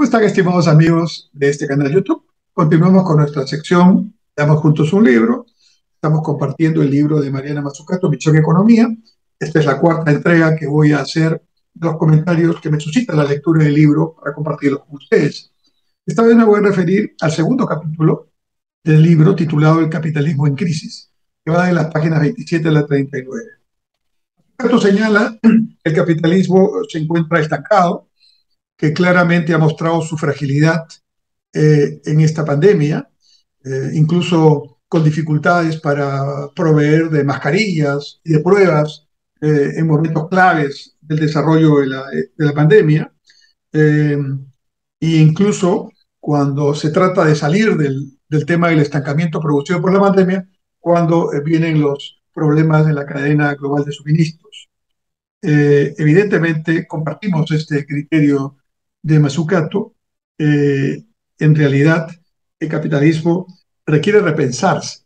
están, estimados amigos de este canal YouTube? Continuamos con nuestra sección Damos Juntos un Libro. Estamos compartiendo el libro de Mariana Mazzucato, Misión Economía. Esta es la cuarta entrega que voy a hacer de los comentarios que me suscita la lectura del libro para compartirlos con ustedes. Esta vez me voy a referir al segundo capítulo del libro titulado El capitalismo en crisis, que va de las páginas 27 a la 39. Esto señala que el capitalismo se encuentra estancado, que claramente ha mostrado su fragilidad en esta pandemia, incluso con dificultades para proveer de mascarillas y de pruebas en momentos claves del desarrollo de la pandemia, eh, e incluso cuando se trata de salir del tema del estancamiento producido por la pandemia, cuando vienen los problemas en la cadena global de suministros. Evidentemente compartimos este criterio de Mazzucato. En realidad, el capitalismo requiere repensarse.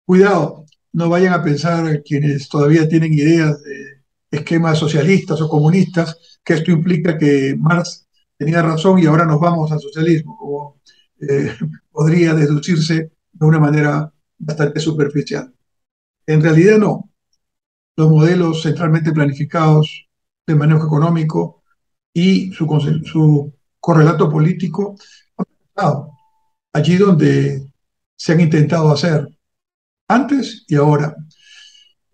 Cuidado, no vayan a pensar quienes todavía tienen ideas de esquemas socialistas o comunistas que esto implica que Marx tenía razón y ahora nos vamos al socialismo, como eh, podría deducirse de una manera bastante superficial. En realidad no. Los modelos centralmente planificados de manejo económico y su correlato político, allí donde se han intentado hacer antes y ahora.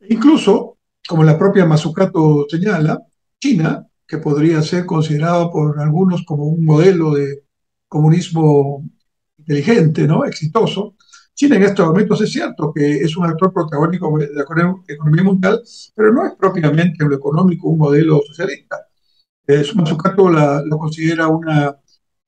Incluso, como la propia Mazzucato señala, China, que podría ser considerado por algunos como un modelo de comunismo inteligente, ¿no? Exitoso. China en estos momentos es cierto que es un actor protagónico de la economía mundial, pero no es propiamente en lo económico un modelo socialista. Mazzucato lo considera una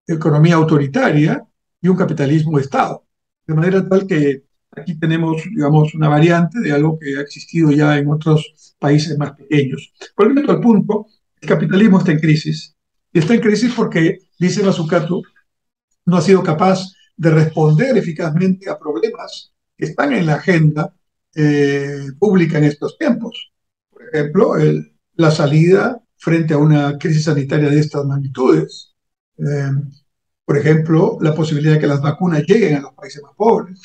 economía autoritaria y un capitalismo de Estado. De manera tal que aquí tenemos, digamos, una variante de algo que ha existido ya en otros países más pequeños. Volviendo al punto, el capitalismo está en crisis. Y está en crisis porque, dice Mazzucato, no ha sido capaz de responder eficazmente a problemas que están en la agenda pública en estos tiempos. Por ejemplo, la salida frente a una crisis sanitaria de estas magnitudes. Eh, por ejemplo, la posibilidad de que las vacunas lleguen a los países más pobres.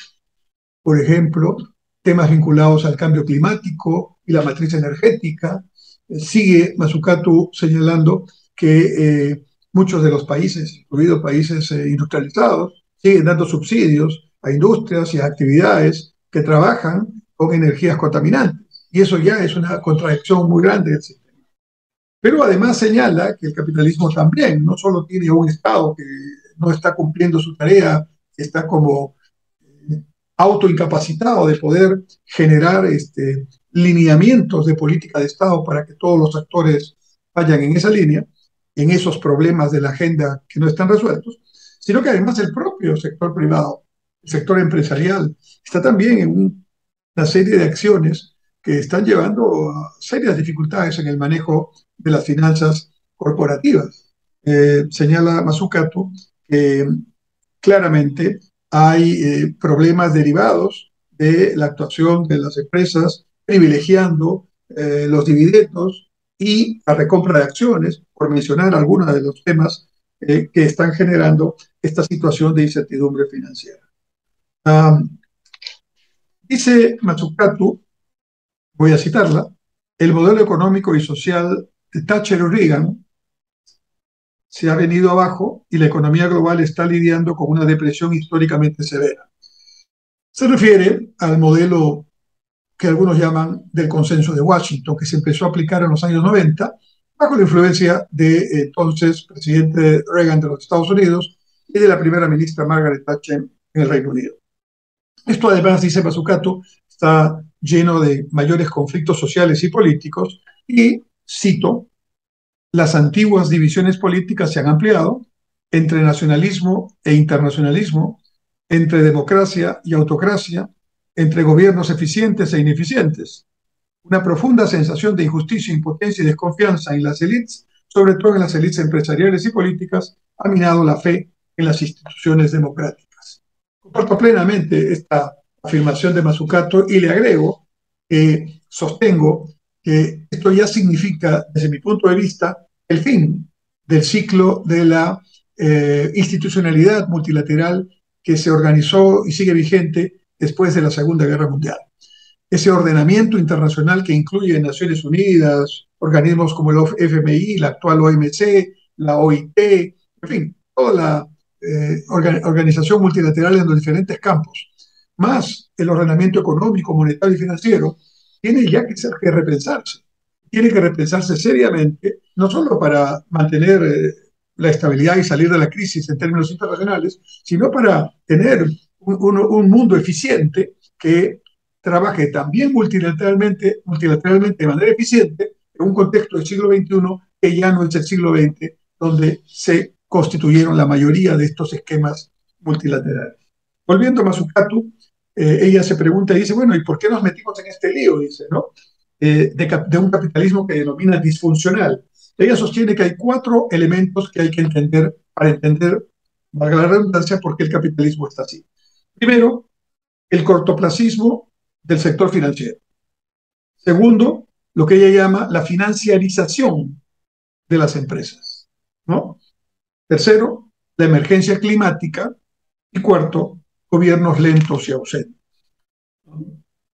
Por ejemplo, temas vinculados al cambio climático y la matriz energética. Sigue Mazzucato señalando que muchos de los países, incluidos países industrializados, siguen dando subsidios a industrias y a actividades que trabajan con energías contaminantes. Y eso ya es una contradicción muy grande del sistema. Pero además señala que el capitalismo también no solo tiene un Estado que no está cumpliendo su tarea, está como autoincapacitado de poder generar lineamientos de política de Estado para que todos los actores vayan en esa línea, en esos problemas de la agenda que no están resueltos, sino que además el propio sector privado, el sector empresarial, está también en una serie de acciones que están llevando a serias dificultades en el manejo de las finanzas corporativas. Señala Mazzucato que claramente hay problemas derivados de la actuación de las empresas privilegiando los dividendos y la recompra de acciones, por mencionar algunos de los temas que están generando esta situación de incertidumbre financiera. Dice Mazzucato, voy a citarla, el modelo económico y social de Thatcher y Reagan se ha venido abajo y la economía global está lidiando con una depresión históricamente severa. Se refiere al modelo que algunos llaman del consenso de Washington, que se empezó a aplicar en los años 90, bajo la influencia de entonces presidente Reagan de los Estados Unidos y de la primera ministra Margaret Thatcher en el Reino Unido. Esto además, dice Mazzucato, está lleno de mayores conflictos sociales y políticos y, cito, las antiguas divisiones políticas se han ampliado entre nacionalismo e internacionalismo, entre democracia y autocracia, entre gobiernos eficientes e ineficientes. Una profunda sensación de injusticia, impotencia y desconfianza en las élites, sobre todo en las élites empresariales y políticas, ha minado la fe en las instituciones democráticas. Comparto plenamente esta afirmación de Mazzucato y le agrego que sostengo que esto ya significa, desde mi punto de vista, el fin del ciclo de la institucionalidad multilateral que se organizó y sigue vigente después de la Segunda Guerra Mundial. Ese ordenamiento internacional que incluye Naciones Unidas, organismos como el FMI, la actual OMC, la OIT, en fin, toda la organización multilateral en los diferentes campos, más el ordenamiento económico, monetario y financiero, tiene ya que repensarse. Tiene que repensarse seriamente, no solo para mantener la estabilidad y salir de la crisis en términos internacionales, sino para tener un mundo eficiente que trabaje también multilateralmente de manera eficiente en un contexto del siglo XXI que ya no es el siglo XX, donde se constituyeron la mayoría de estos esquemas multilaterales. Volviendo a Mazzucato, ella se pregunta y dice, bueno, ¿y por qué nos metimos en este lío? Dice, ¿no? De un capitalismo que denomina disfuncional. Ella sostiene que hay 4 elementos que hay que entender para entender, valga la redundancia, por qué el capitalismo está así. Primero, el cortoplacismo del sector financiero. Segundo, lo que ella llama la financiarización de las empresas, ¿no? Tercero, la emergencia climática. Y cuarto, gobiernos lentos y ausentes.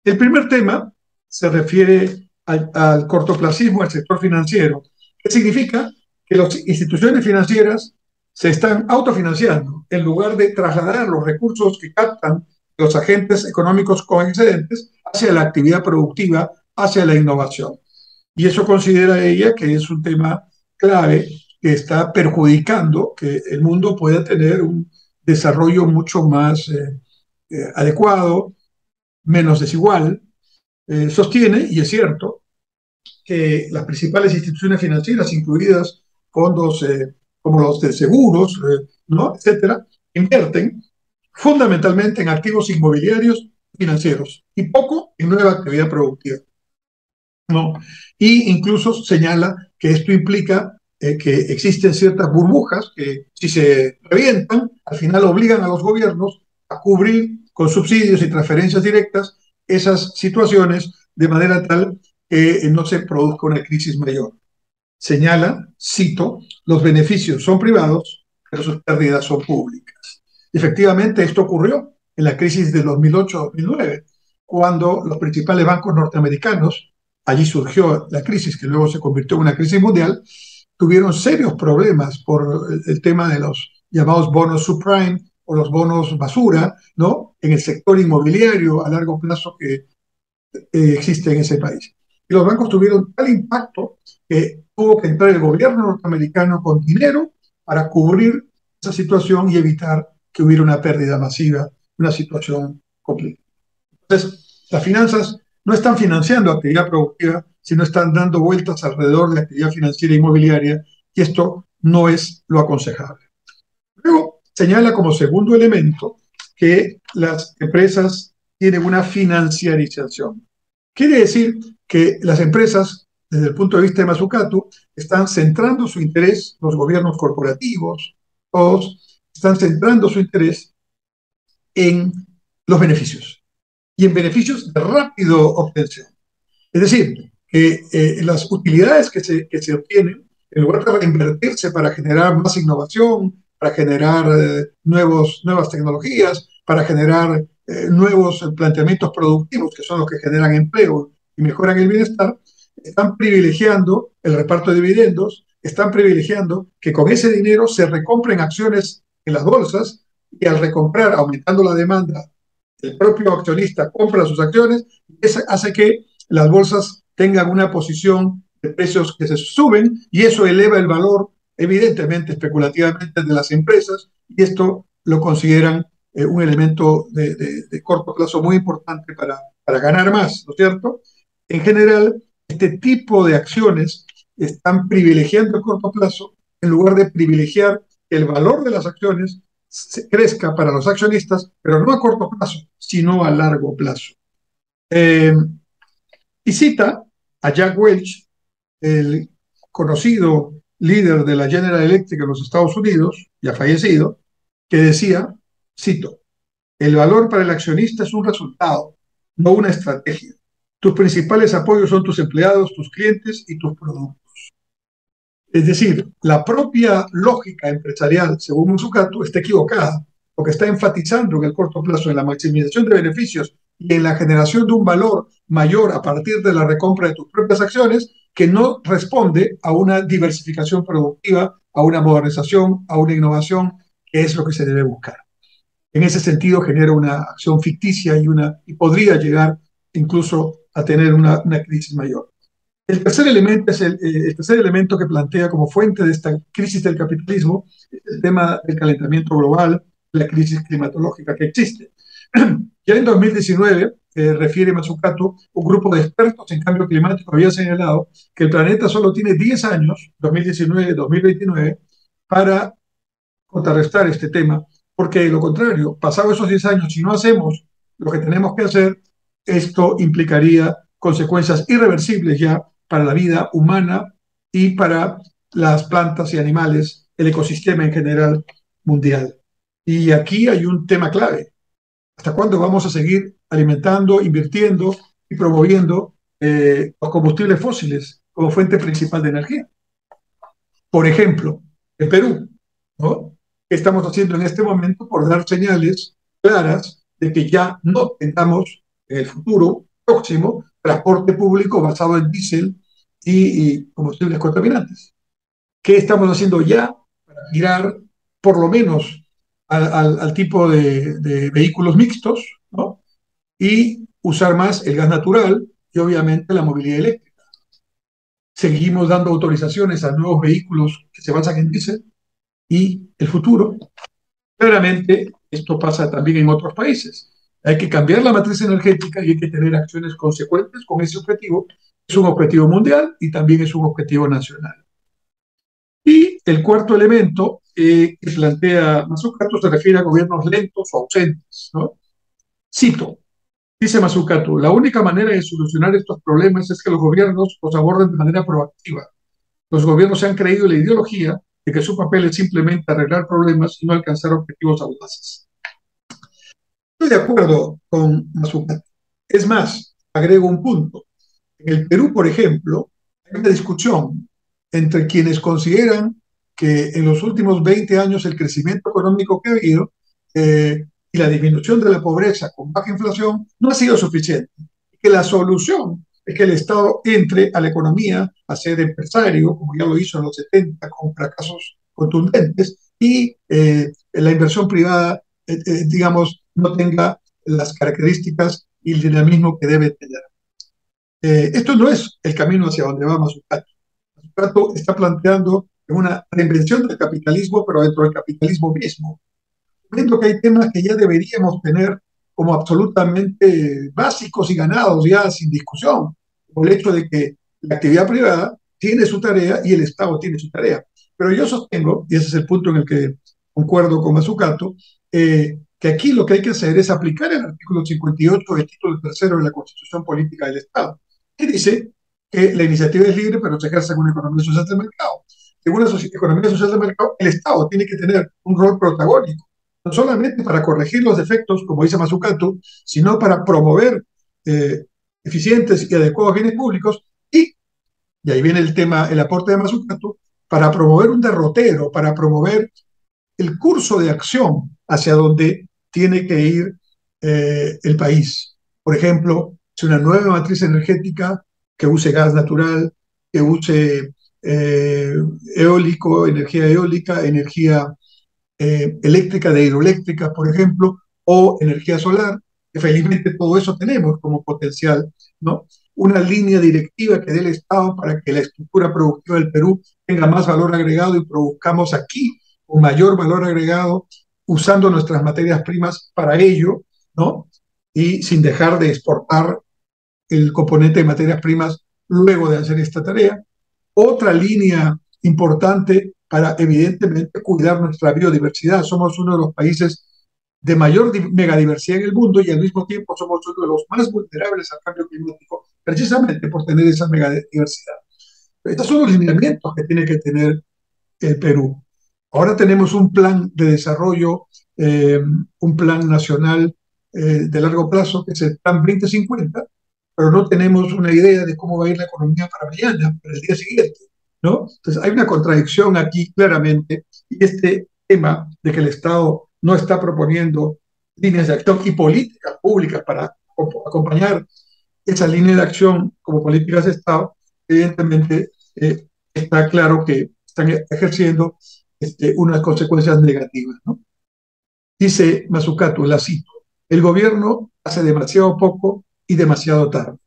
El primer tema se refiere al cortoplacismo del sector financiero, que significa que las instituciones financieras se están autofinanciando en lugar de trasladar los recursos que captan los agentes económicos con excedentes hacia la actividad productiva, hacia la innovación. Y eso considera ella que es un tema clave que está perjudicando que el mundo pueda tener un desarrollo mucho más adecuado, menos desigual. Sostiene, y es cierto, que las principales instituciones financieras, incluidas fondos como los de seguros, ¿no? etcétera, invierten fundamentalmente en activos inmobiliarios financieros y poco en nueva actividad productiva, ¿no? Y incluso señala que esto implica que existen ciertas burbujas que, si se revientan, al final obligan a los gobiernos a cubrir con subsidios y transferencias directas esas situaciones de manera tal que no se produzca una crisis mayor. Señala, cito, los beneficios son privados, pero sus pérdidas son públicas. Efectivamente, esto ocurrió en la crisis de 2008-2009, cuando los principales bancos norteamericanos, allí surgió la crisis que luego se convirtió en una crisis mundial, tuvieron serios problemas por el tema de los llamados bonos subprime o los bonos basura, ¿no? En el sector inmobiliario a largo plazo que existe en ese país. Y los bancos tuvieron tal impacto que tuvo que entrar el gobierno norteamericano con dinero para cubrir esa situación y evitar que hubiera una pérdida masiva, una situación complicada. Entonces, las finanzas no están financiando actividad productiva, sino están dando vueltas alrededor de la actividad financiera e inmobiliaria, y esto no es lo aconsejable. Luego, señala como segundo elemento que las empresas tienen una financiarización. Quiere decir que las empresas, desde el punto de vista de Mazzucato, están centrando su interés, los gobiernos corporativos, todos, están centrando su interés en los beneficios y en beneficios de rápido obtención. Es decir, que las utilidades que se obtienen, en lugar de reinvertirse para generar más innovación, para generar nuevas tecnologías, para generar nuevos planteamientos productivos, que son los que generan empleo y mejoran el bienestar, están privilegiando el reparto de dividendos, están privilegiando que con ese dinero se recompren acciones en las bolsas y al recomprar, aumentando la demanda, el propio accionista compra sus acciones y eso hace que las bolsas tengan una posición de precios que se suben y eso eleva el valor, evidentemente, especulativamente de las empresas, y esto lo consideran un elemento de corto plazo muy importante para ganar más, ¿no es cierto? En general, este tipo de acciones están privilegiando el corto plazo en lugar de privilegiar que el valor de las acciones crezca para los accionistas, pero no a corto plazo, sino a largo plazo. Y cita a Jack Welch, el conocido líder de la General Electric en los Estados Unidos, ya fallecido, que decía, cito, el valor para el accionista es un resultado, no una estrategia. Tus principales apoyos son tus empleados, tus clientes y tus productos. Es decir, la propia lógica empresarial, según Mazzucato, está equivocada, porque está enfatizando en el corto plazo en la maximización de beneficios y en la generación de un valor mayor a partir de la recompra de tus propias acciones, que no responde a una diversificación productiva, a una modernización, a una innovación, que es lo que se debe buscar. En ese sentido, genera una acción ficticia y podría llegar incluso a tener una crisis mayor. El tercer elemento que plantea como fuente de esta crisis del capitalismo es el tema del calentamiento global, la crisis climatológica que existe. Ya en 2019, refiere Mazzucato, un grupo de expertos en cambio climático había señalado que el planeta solo tiene 10 años, 2019-2029, para contrarrestar este tema, porque de lo contrario, pasados esos 10 años, si no hacemos lo que tenemos que hacer, esto implicaría consecuencias irreversibles ya para la vida humana y para las plantas y animales, el ecosistema en general mundial. Y aquí hay un tema clave. ¿Hasta cuándo vamos a seguir alimentando, invirtiendo y promoviendo los combustibles fósiles como fuente principal de energía? Por ejemplo, en Perú, ¿no? ¿Qué estamos haciendo en este momento por dar señales claras de que ya no tengamos en el futuro próximo transporte público basado en diésel y combustibles contaminantes? ¿Qué estamos haciendo ya para girar por lo menos al tipo de vehículos mixtos, ¿no? Y usar más el gas natural y obviamente la movilidad eléctrica? Seguimos dando autorizaciones a nuevos vehículos que se basan en diésel y el futuro. Claramente, esto pasa también en otros países. Hay que cambiar la matriz energética y hay que tener acciones consecuentes con ese objetivo. Es un objetivo mundial y también es un objetivo nacional. Y el cuarto elemento que plantea Mazzucato se refiere a gobiernos lentos o ausentes, ¿no? Cito, dice Mazzucato, la única manera de solucionar estos problemas es que los gobiernos los aborden de manera proactiva. Los gobiernos se han creído la ideología de que su papel es simplemente arreglar problemas y no alcanzar objetivos audaces. Estoy de acuerdo con Mazzucato. Es más, agrego un punto. En el Perú, por ejemplo, hay una discusión entre quienes consideran que en los últimos 20 años el crecimiento económico que ha habido y la disminución de la pobreza con baja inflación no ha sido suficiente. Que la solución es que el Estado entre a la economía a ser empresario, como ya lo hizo en los 70 con fracasos contundentes, y la inversión privada, digamos, no tenga las características y el dinamismo que debe tener. Esto no es el camino hacia donde va Mazzucato. Mazzucato está planteando una reinvención del capitalismo, pero dentro del capitalismo mismo. Viendo que hay temas que ya deberíamos tener como absolutamente básicos y ganados ya sin discusión, por el hecho de que la actividad privada tiene su tarea y el Estado tiene su tarea. Pero yo sostengo, y ese es el punto en el que concuerdo con Mazzucato, que aquí lo que hay que hacer es aplicar el artículo 58 del título tercero de la Constitución Política del Estado, que dice que la iniciativa es libre, pero se ejerce en una economía social de mercado. Según la economía social de mercado, el Estado tiene que tener un rol protagónico, no solamente para corregir los defectos, como dice Mazzucato, sino para promover eh, eficientes y adecuados bienes públicos y ahí viene el tema, el aporte de Mazzucato, para promover un derrotero, para promover el curso de acción hacia donde tiene que ir el país. Por ejemplo, es una nueva matriz energética que use gas natural, que use eólico, energía eólica, energía eléctrica de hidroeléctrica, por ejemplo, o energía solar, que felizmente todo eso tenemos como potencial, ¿no? Una línea directiva que dé el Estado para que la estructura productiva del Perú tenga más valor agregado y produzcamos aquí un mayor valor agregado usando nuestras materias primas para ello, ¿no? Y sin dejar de exportar el componente de materias primas luego de hacer esta tarea. Otra línea importante para, evidentemente, cuidar nuestra biodiversidad. Somos uno de los países de mayor megadiversidad en el mundo y al mismo tiempo somos uno de los más vulnerables al cambio climático, precisamente por tener esa megadiversidad. Estos son los lineamientos que tiene que tener el Perú. Ahora tenemos un plan de desarrollo, un plan nacional de largo plazo, que es el Plan 2050, pero no tenemos una idea de cómo va a ir la economía para mañana, para el día siguiente. ¿no? Entonces, hay una contradicción aquí claramente, y este tema de que el Estado no está proponiendo líneas de acción y políticas públicas para acompañar esa línea de acción como políticas de Estado, evidentemente está claro que están ejerciendo unas consecuencias negativas, ¿no? Dice Mazzucato, la cito, el gobierno hace demasiado poco y demasiado tarde.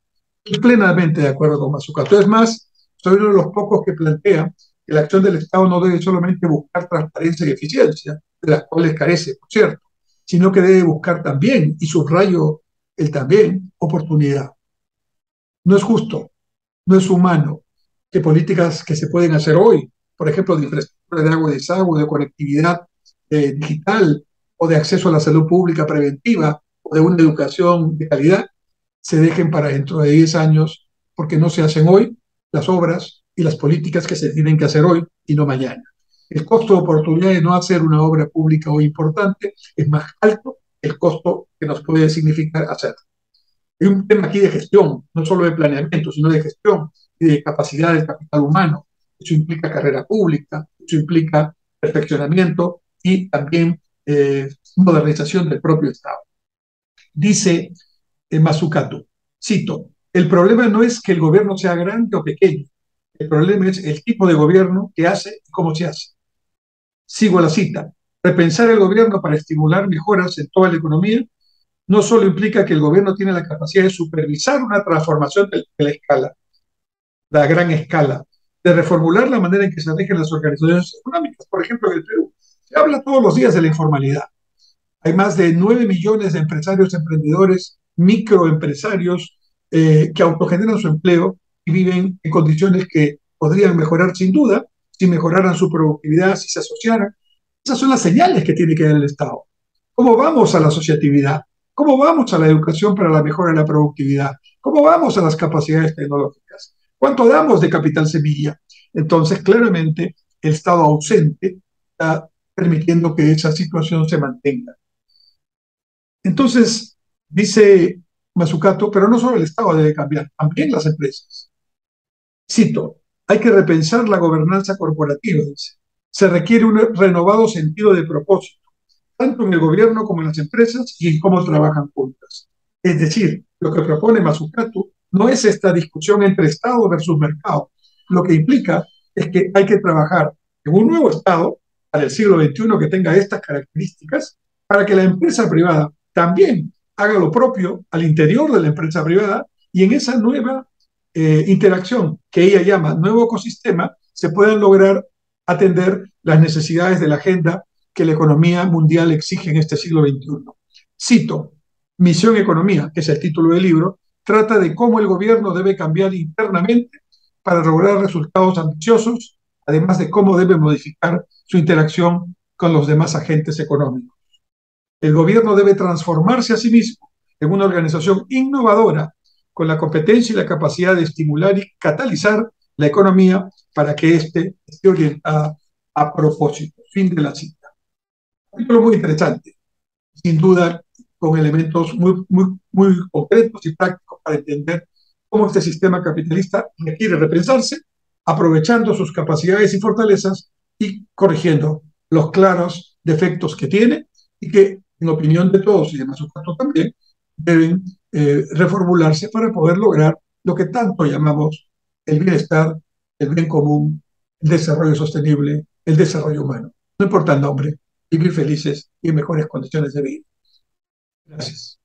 Estoy plenamente de acuerdo con Mazzucato. Es más, soy uno de los pocos que plantea que la acción del Estado no debe solamente buscar transparencia y eficiencia, de las cuales carece, por cierto, sino que debe buscar también, y subrayo el también, oportunidad. No es justo, no es humano que políticas que se pueden hacer hoy, por ejemplo, de infraestructura de agua y desagüe, de conectividad digital o de acceso a la salud pública preventiva o de una educación de calidad, se dejen para dentro de 10 años porque no se hacen hoy las obras y las políticas que se tienen que hacer hoy y no mañana. El costo de oportunidad de no hacer una obra pública hoy importante es más alto que el costo que nos puede significar hacer. Hay un tema aquí de gestión, no solo de planeamiento, sino de gestión y de capacidad del capital humano. Eso implica carrera pública, eso implica perfeccionamiento y también modernización del propio Estado. Dice Mazzucato, cito, el problema no es que el gobierno sea grande o pequeño, el problema es el tipo de gobierno que hace y cómo se hace. Sigo la cita, repensar el gobierno para estimular mejoras en toda la economía no solo implica que el gobierno tiene la capacidad de supervisar una transformación de la escala, la gran escala, de reformular la manera en que se rigen las organizaciones económicas. Por ejemplo, en el Perú se habla todos los días de la informalidad. Hay más de 9 millones de empresarios, emprendedores, microempresarios que autogeneran su empleo y viven en condiciones que podrían mejorar sin duda si mejoraran su productividad, si se asociaran. Esas son las señales que tiene que dar el Estado. ¿Cómo vamos a la asociatividad? ¿Cómo vamos a la educación para la mejora de la productividad? ¿Cómo vamos a las capacidades tecnológicas? ¿Cuánto damos de capital semilla? Entonces, claramente, el Estado ausente está permitiendo que esa situación se mantenga. Entonces, dice Mazzucato, pero no solo el Estado debe cambiar, también las empresas. Cito, hay que repensar la gobernanza corporativa, dice. Se requiere un renovado sentido de propósito, tanto en el gobierno como en las empresas y en cómo trabajan juntas. Es decir, lo que propone Mazzucato no es esta discusión entre Estado versus mercado. Lo que implica es que hay que trabajar en un nuevo Estado para el siglo XXI que tenga estas características para que la empresa privada también haga lo propio al interior de la empresa privada y en esa nueva interacción que ella llama nuevo ecosistema se puedan lograr atender las necesidades de la agenda que la economía mundial exige en este siglo XXI. Cito, Misión Economía, que es el título del libro, trata de cómo el gobierno debe cambiar internamente para lograr resultados ambiciosos, además de cómo debe modificar su interacción con los demás agentes económicos. El gobierno debe transformarse a sí mismo en una organización innovadora con la competencia y la capacidad de estimular y catalizar la economía para que éste esté orientada a propósito. Fin de la cita. Un libro muy interesante, sin duda, con elementos muy concretos y prácticos para entender cómo este sistema capitalista requiere repensarse, aprovechando sus capacidades y fortalezas y corrigiendo los claros defectos que tiene y que, en opinión de todos y de Mazzucato también, deben reformularse para poder lograr lo que tanto llamamos el bienestar, el bien común, el desarrollo sostenible, el desarrollo humano. No importa el nombre, vivir felices y en mejores condiciones de vida. Gracias.